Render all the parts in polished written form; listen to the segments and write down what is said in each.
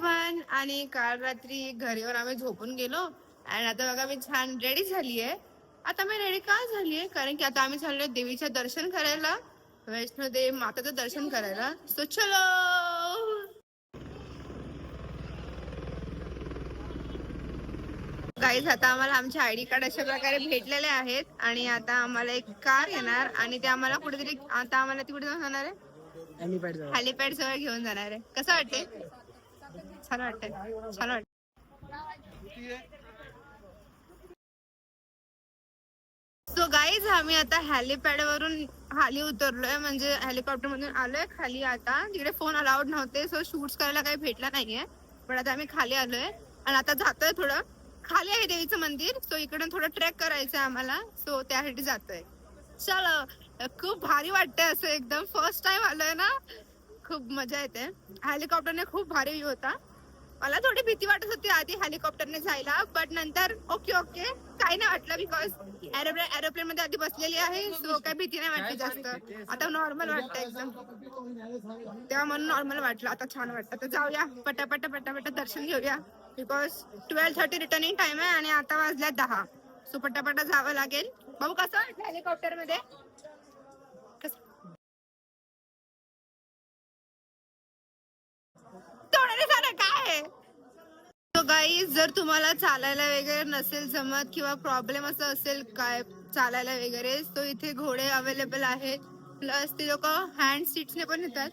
Everyone. आणि काल रात्री घरीवर आम्ही झोपून गेलो आणि आता बघा मी छान रेडी झालीये. आता मी रेडी का झालीये कारण की आता आम्ही चाललोय देवीचे दर्शन करायला, वैष्णोदेवी माताचं दर्शन करायला. सो चलो. गाईज आता आम्हाला आमचे आयडी कार्ड अशा प्रकारे भेटलेले आहेत आणि आता आम्हाला एक कार येणार आणि ते आम्हाला कुठेतरी आता आम्हाला ती कुठे जाणार आहे, हेलिपॅड जवळ घेऊन जाणार आहे. कसं वाटतंय? छान वाटतंय, छान वाटत. सो गाईज आम्ही आता हेलिपॅड वरून खाली उतरलोय, म्हणजे हेलिकॉप्टर मधून आलोय खाली. आता तिकडे फोन अलाउड नव्हते सो शूट्स करायला काही भेटला नाहीये, पण आता आम्ही खाली आलोय आणि आता जातोय. थोडं खाली आहे देवीचं मंदिर, सो इकडून थोडं ट्रेक करायचं आम्हाला, सो त्यासाठी जातोय. चलो. खूप भारी वाटतंय, असं एकदम फर्स्ट टाइम आलोय ना, खूप मजा येते. हेलिकॉप्टरने खूप भारी व्ह्यू होता. मला थोडी भीती वाटत होती आधी हेलिकॉप्टरने जायला, बट नंतर ओके काही नाही वाटलं, बिकॉज एरोप्लेन मध्ये आधी बसलेली आहे, सो काही भीती नाही वाटली जास्त. आता नॉर्मल वाटतं एकदम, तेव्हा म्हणून नॉर्मल वाटलं. आता छान वाटतं. तर जाऊया पटापट दर्शन घेऊया, बिकॉज 12:30 रिटर्निंग टाइम आहे आणि आता वाजल्या 10, सो पटापट जावं लागेल. भाऊ कसं वाटलं हेलिकॉप्टर मध्ये? काय? तो गाईज जर तुम्हाला चालायला वगैरे नसेल जमत किंवा प्रॉब्लेम असं असेल काय चालायला वगैरे, तो इथे घोडे अवेलेबल आहेत. प्लस ते लोक हँड सीट्सने पण येतात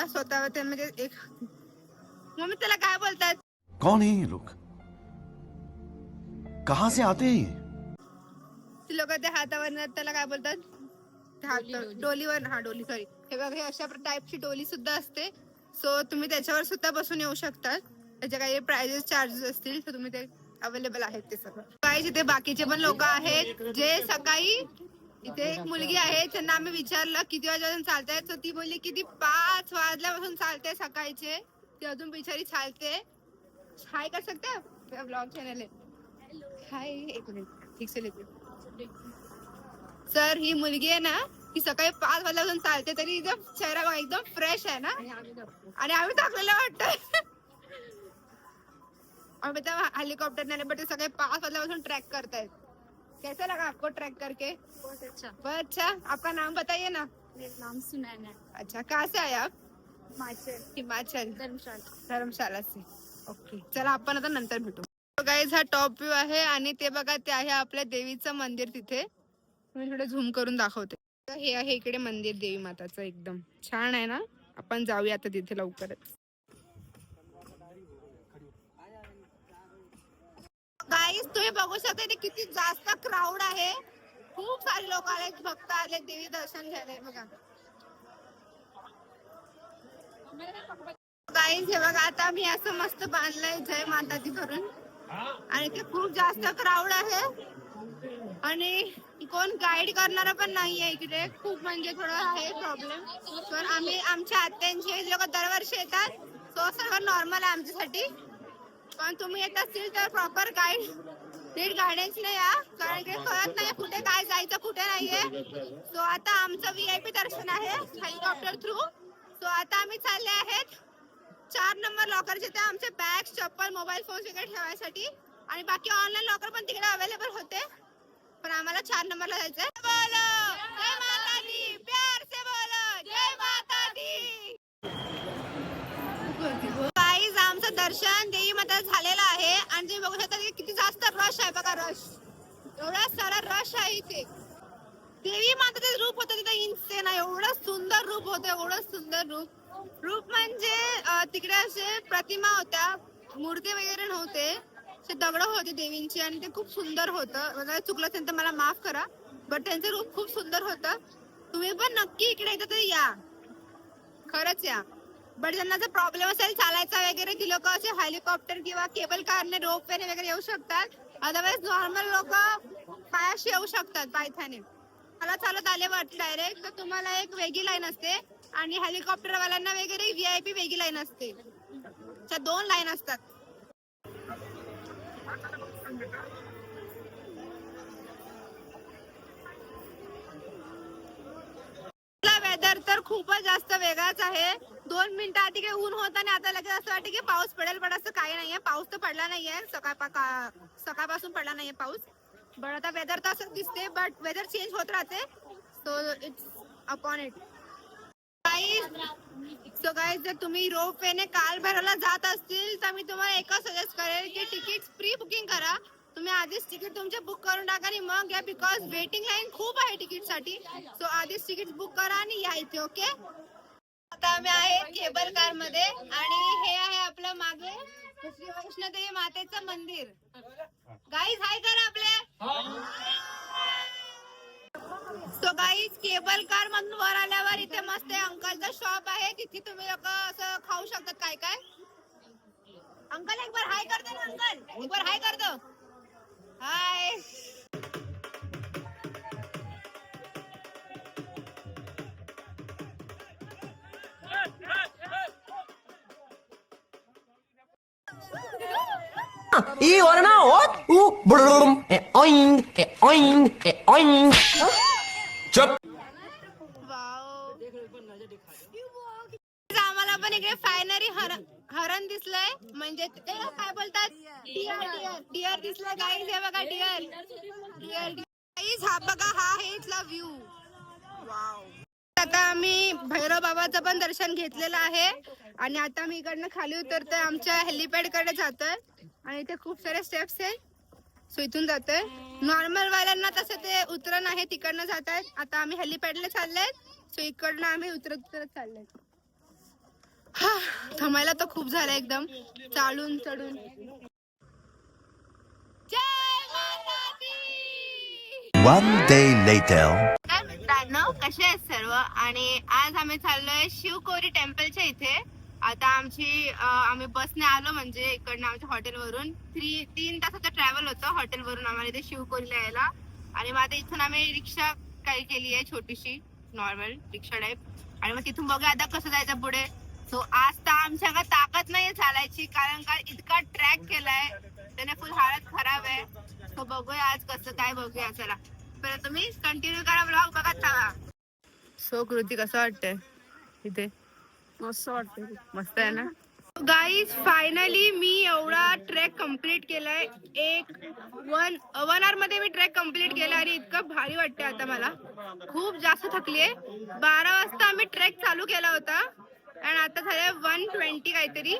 स्वतः म्हणजे एक, मग त्याला काय बोलतात? कौन है ये लोग? कहां से आते हैं? ते लोक त्या हातावर त्याला काय बोलतात? डोलीवर. हा डोली, सॉरी. हे बघा, हे अशा टाईपची डोली सुद्धा असते, सो तुम्ही त्याच्यावर सुद्धा बसून येऊ शकतात. त्याचे काही प्राइजेस चार्जेस असतील तर तुम्ही ते अवेलेबल आहेत ते सगळं. काही इथे बाकीचे पण लोक आहेत जे सकाळी, इथे एक मुलगी आहे त्यांना आम्ही विचारलं किती वाजल्यापासून चालताय, तर ती बोलली की ती 5 वाजल्यापासून चालते सकाळचे. ती अजून बिचारी चालते. हाय कर सकते ब्लॉग चॅनल आहे. हाय, एक मिनिट ठीक से लेते. सर, ही मुलगी आहे ना, ती सकाळी 5 वाजल्यापासून चालते, तरी चेहरा एकदम फ्रेश आहे ना. आणि आम्ही थकलेलं वाटतंय. आम्ही त्या हेलिकॉप्टर बट सकाळी 5 वाजल्यापासून ट्रैक करतायत. कैसा लगा आपको ट्रैक करके? बहुत अच्छा. आपका नाम बताइए ना. मेरा नाम सुनैना है. अच्छा, कहाँ से आए आप? हिमाचल. धर्मशाला से. ओके, चला आपण आता नंतर भेटू. गाईज हा टॉप व्ह्यू आहे आणि ते बघा, ते आहे आपल्या देवीचं मंदिर. तिथे मी थोडं झूम करून दाखवते. हे आहे इकडे मंदिर देवी माताचं, एकदम छान आहे ना. आपण जाऊया आता तिथे लवकरच. गाईज तुम्ही बघू शकता इथे किती जास्त क्राऊड आहे. खूप सारे लोक आले, भक्त आले देवी दर्शन घ्यायला. बघा गाईज, हे बघा आता मी असं मस्त बांधलंय जय माता दी करून, आणि ते खूप जास्त क्राऊड आहे आणि कोण गाईड करणारा पण नाहीये इकडे. खूप म्हणजे थोडं आहे प्रॉब्लेम. तर आम्ही आमच्या आत्यांचे लोक दरवर्षी येतात, तो सर्व नॉर्मल आहे आमच्यासाठी. पण तुम्ही येत असतील तर प्रॉपर गाईड, नीट गायडन्सने या, कारण की कळत नाही कुठे काय जायचं कुठे नाहीये. सो आता आमचं VIP दर्शन आहे हेलिकॉप्टर थ्रू. सो आता आम्ही चालले आहेत 4 नंबर लॉकर, जिथे आमचे बॅग्स, चप्पल, मोबाईल फोन वगैरे ठेवायसाठी, आणि बाकी ऑनलाईन लॉकर पण तिकडे अवेलेबल होते, पण आम्हाला 4 नंबरला जायचंय. बोलो जय माता दी, प्यार से बोलो जय माता दी. गाईज आमचं दर्शन देवी माता झालेलं आहे आणि तुम्ही बघू शकता किती जास्त रश आहे. बघा रश, एवढा सारा रश आहे इथे. देवी माताचं रूप होतं तिथे इन्सेन आहे. एवढं सुंदर रूप होतं, एवढं सुंदर रूप म्हणजे तिकडे असे प्रतिमा होत्या, मूर्ती वगैरे नव्हते, असे दगड होते देवींची आणि ते खूप सुंदर होतं. मला चुकलं असेल तर मला माफ करा, बट त्यांचं रूप खूप सुंदर होतं. तुम्ही पण नक्की इकडे एकदा तरी या, खरंच या. बट ज्यांना जर प्रॉब्लेम असेल चालायचा वगैरे, ती लोक असे हेलिकॉप्टर किंवा केबल कारने, रोप वेने वगैरे येऊ शकतात. अदरवाइज नॉर्मल लोक पायाशी येऊ शकतात पायथ्याने. मला चालत आले वाटतं डायरेक्ट, तर तुम्हाला एक वेगळी लाईन असते आणि हेलिकॉप्टर वाल्यांना वगैरे VIP वेगळी लाईन असते. 2 लाईन असतात. वेदर तर खूपच जास्त वेगळाच आहे. 2 मिनिटं आधी काही ऊन होत आणि आता लगेच असं वाटतं की पाऊस पडेल, पण असं काही नाहीये. पाऊस तर पडला नाहीये, सकाळपासून पडला नाहीये पाऊस. बट आता वेदर तर असं दिसते, बट वेदर चेंज होत राहते. So it's upon it. So guys, जर तुम्ही रोपवेने कालभैरवला जात असतील तर मी तुम्हाला एकच सजेस्ट करेल की तिकीट प्री बुकिंग करा. तुम्ही आधीच तिकीट तुमचे बुक करून टाका आणि मग या, बिकॉज वेटिंग लाईन खूप आहे तिकीटसाठी. सो आधीच तिकीट बुक करा आणि या इथे. ओके, आता आम्ही आहे केबल कार मध्ये आणि हे आहे आपलं मागे श्री वैष्णोदेवी मातेचं मंदिर. गाईज हाय करा आपले. सो गाईज, केबल कार मधून वर आल्यावर इथे मस्त अंकलचा शॉप आहे. तिथे तुम्ही लोक असं खाऊ शकतात काय काय. अंकल एक बार हाय कर दो ना. अंकल एक बार हाय कर दो. हाय. Y ahora no, blum, oing, oing, oing. Chup. Wow, आम्हाला पण इकडे फायनली हरण दिसलंय. म्हणजे ते काय बोलतात, डिअर दिसलाय. गाईज हे बघा, डिअर. गाईज हा बघा, हा आहे इथला व्ह्यू. वाव. आता आम्ही भैरव बाबाचं पण दर्शन घेतलेलं आहे आणि आता मी इकडनं खाली उतरतोय, आमच्या हेलिपॅड कडे जातोय आणि इथे खूप सारे स्टेप्स आहे. सो इथून जातोय. नॉर्मल वाल्यांना तसं ते उतरण आहे, तिकडनं जात आहेत. आता आम्ही हेलिपॅडला चाललोय. सो इकडनं आम्ही उतरत चाललोय. हा, थांबायला तर खूप झालं एकदम चालून चढून. जय माता दी. One day later. तर मित्रांनो, कसे आहेत सर्व? आणि आज आम्ही चाललोय शिवकोरी टेम्पलच्या इथे. आता आम्ही बसने आलो, म्हणजे इकडनं आमच्या हॉटेलवरून 3 तासाचं ट्रॅव्हल होतं हॉटेलवरून आम्हाला इथे शिवकोरीला यायला. आणि मग आता इथून आम्ही रिक्षा काही केली आहे, छोटीशी नॉर्मल रिक्षा टाईप. आणि मग तिथून बघूया आता कसं जायचं पुढे. सो आज तर आमच्याकडे ताकद नाही चालायची, कारण का इतका ट्रॅक केलाय त्याने फुल हालत खराब आहे. सो बघूया आज कसं काय, बघूया. चला तर तुम्ही कंटिन्यू करा, ब्लॉग बघत राहा. सो कृती, कसं वाटतंय इथे? मस्त वाटतंय, मस्त आहे ना. गाईज, फायनली मी एवढा ट्रेक कम्प्लीट केलाय. वन आवर मध्ये मी ट्रेक कम्प्लीट केला आणि इतकं भारी वाटतंय आता मला. खूप जास्त थकलीये. 12 वाजता आम्ही ट्रेक चालू केला होता आणि आता झाले 1:20 काहीतरी.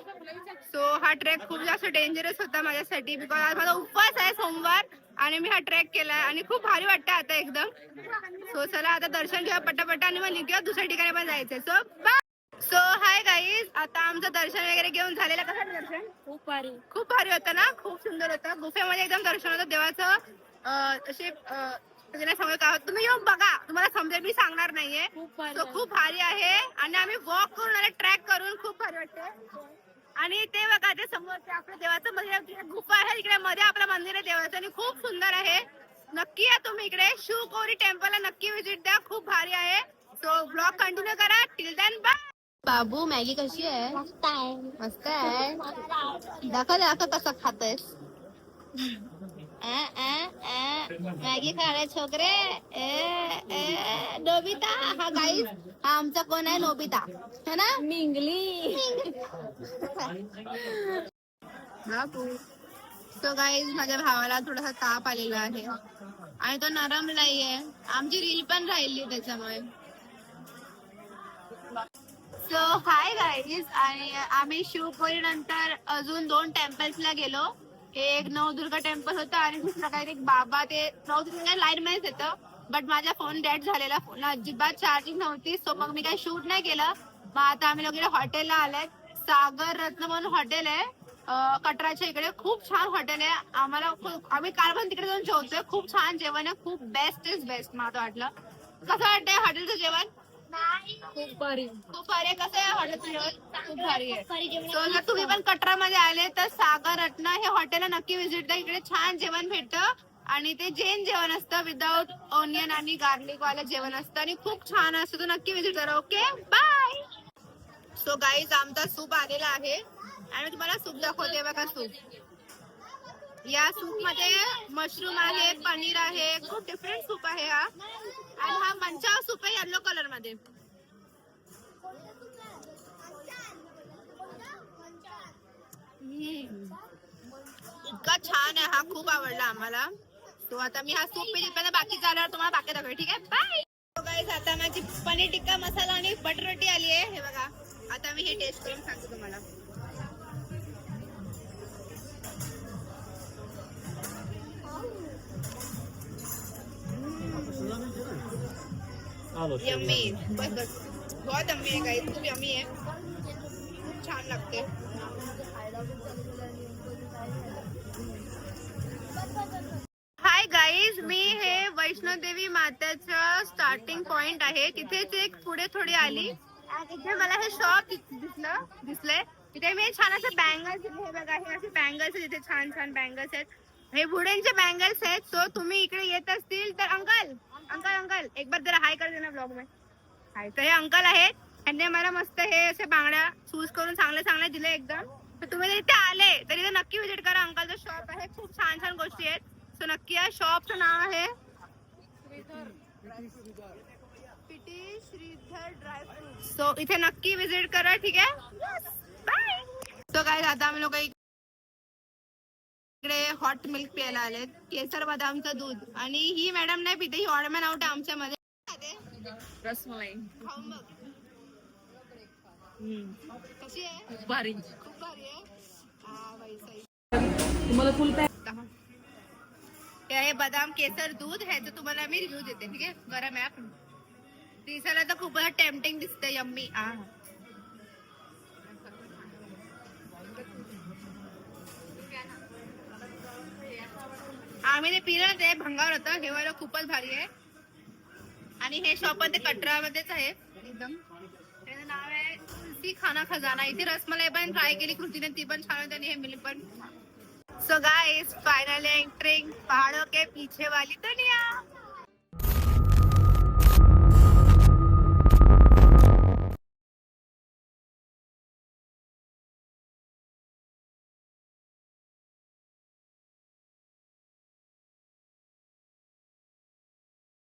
सो हा ट्रेक खूप जास्त डेंजरस होता माझ्यासाठी, बिकॉज आज माझा उपवास आहे, सोमवार, आणि मी हा ट्रेक केलाय आणि खूप भारी वाटतं आता एकदम. सो चला आता दर्शन घेऊया पटापट आणि मग निघूया, दुसऱ्या ठिकाणी पण जायचंय. So bye. So hi guys, आता आमचं दर्शन वगैरे घेऊन झालेलं. कसं दर्शन? खूप भारी होतं ना, खूप सुंदर होतं. गुफेमध्ये एकदम दर्शन होतं देवाचं. असे समोर काय, तुम्ही येऊन बघा, तुम्हाला समजेल, मी सांगणार नाहीये. सो खूप भारी आहे आणि आम्ही वॉक करून आले, ट्रॅक करून. खूप भारी वाटते. आणि ते बघा, ते समोर ते आपलं देवाचं मंदिर, गुफा आहे इकडे मध्ये, आपलं मंदिर आहे देवाचं आणि खूप सुंदर आहे. नक्की या तुम्ही इकडे, शिवकोरी टेम्पलला नक्की व्हिजिट द्या, खूप भारी आहे. सो ब्लॉग कंटिन्यू करा. Till then bye. बाबू, मॅगी कशी आहे? मस्त आहे. दाखव कसं खातोयस. मॅगी खाणे छोकरे. नोबिता. हा गाईज, हा आमचा कोण आहे? नोबिता है ना, मिंगली. सो गाईज, माझ्या भावाला थोडासा ताप आलेला आहे आणि तो नरम नाहीये. आमची रील पण राहिली त्याच्यामुळे. सो हाय गाईज, आणि आम्ही शिवकोरी नंतर अजून 2 टेम्पल्सला गेलो. एक नवदुर्गा टेम्पल होतं आणि दुसरं काही एक बाबा, ते नवदुर्गा लाईन मॅच येतं. बट माझा फोन डेड झालेला, फोन अजिबात चार्जिंग नव्हती. सो मग मी काही शूट नाही केलं. मग आता आम्ही लोक हॉटेलला आलोय. सागर रत्न म्हणून हॉटेल आहे कटराच्या इकडे. खूप छान हॉटेल आहे. आम्ही काल पण तिकडे जाऊन जेवतोय. खूप छान जेवण आहे, खूप बेस्ट इज बेस्ट मला वाटलं. कसं वाटतंय हॉटेलचं जेवण? खूप भारी. कसं आहे हॉटेलचं जेवण? खूप भारी आहे. सो जर तुम्ही पण कटरामध्ये आले तर सागर रत्न हे हॉटेलला नक्की व्हिजिट द्या. इकडे छान जेवण भेटतं आणि ते जैन जेवण असतं, विदाउट ऑनियन आणि गार्लिक वालं जेवण असतं आणि खूप छान असतं. तर नक्की व्हिजिट करा. Okay, bye. सो गाईज, आमचा सूप आलेला आहे आणि मी तुम्हाला सूप दाखवते. बघा सूप. या सूप मध्ये मशरूम आहे, पनीर आहे, खूप डिफरंट सूप आहे हा. आणि हा मंचाव सूप आहे येलो कलर मध्ये. हा खूप आवडला आम्हाला. तो आता मी हा सूप पिला, बाकी झाल्यावर तुम्हाला बाकी दाखवेल. ठीक आहे, बाय. गाईज आता माझी पनीर टिक्का मसाला आणि बटर रोटी आली आहे. हे बघा, आता मी हे टेस्ट करून सांगते तुम्हाला. यम्मी, बस बस, बहुत यम्मी है गाइस, खूप यम्मी है, खूप छान लागते. हाय गाईज, मी हे वैष्णोदेवी माताचं स्टार्टिंग पॉइंट आहे. तिथेच एक पुढे थोडी आली, इथे मला हे शॉप दिसलंय. तिथे मी छान असे बँगल्स, हे बघा, हे असे बँगल्स आहेत, तिथे छान छान बँगल्स आहेत. हे वुडनचे बँगल्स आहेत. सो तुम्ही इकडे येत असतील तर अंकल अंकल अंकल एक बार जरा हाय कर देना ब्लॉग में. हाय. तर हे अंकल आहेत, त्यांनी मला मस्त हे असे बांगड्या चूज करून चांगले दिले एकदम. तर तुम्ही जर इथे आले तर इथे नक्की व्हिजिट करा. अंकलचं शॉप आहे, खूप छान छान गोष्टी आहेत. सो नक्की या. शॉपचं नाव आहे पिटी श्रीधर ड्रायफ्रूट. सो इथे नक्की व्हिजिट करा. ठीक आहे, बाय. सो गाईज आता आम्ही लोक इकडे हॉट मिल्क प्यायला आलेत, केसर बदामचं दूध. आणि ही मॅडम नाही पिते, ही ऑर्डमॅन आउट आहे आमच्या मध्ये. रसमलाई खाऊन बघ कशी आहे. खूप भारी. खूप भारी आहे. हा बाई सही. तुम्हाला फुल पॅक हे बदाम केसर दूध ह्याचं तुम्हाला मी रिव्ह्यू देते. ठीक आहे, गरम आहे. दिसायला तर खूपच टेम्पटिंग दिसते, यम्मी. आम्ही ते पिलं, ते भंगार होतं. हे वाला खूपच भारी आहे. आणि हे शॉप ते कटरामध्येच आहे एकदम. त्याचं नाव आहे तुलसी खाना खजाना. इथे रसमलाई पण ट्राय केली कृतीने, ती पण छान होती. आणि हे मिल्क पण. सो गाइस, फाइनली एंटरिंग पहाड़ों के पीछे वाली दुनिया.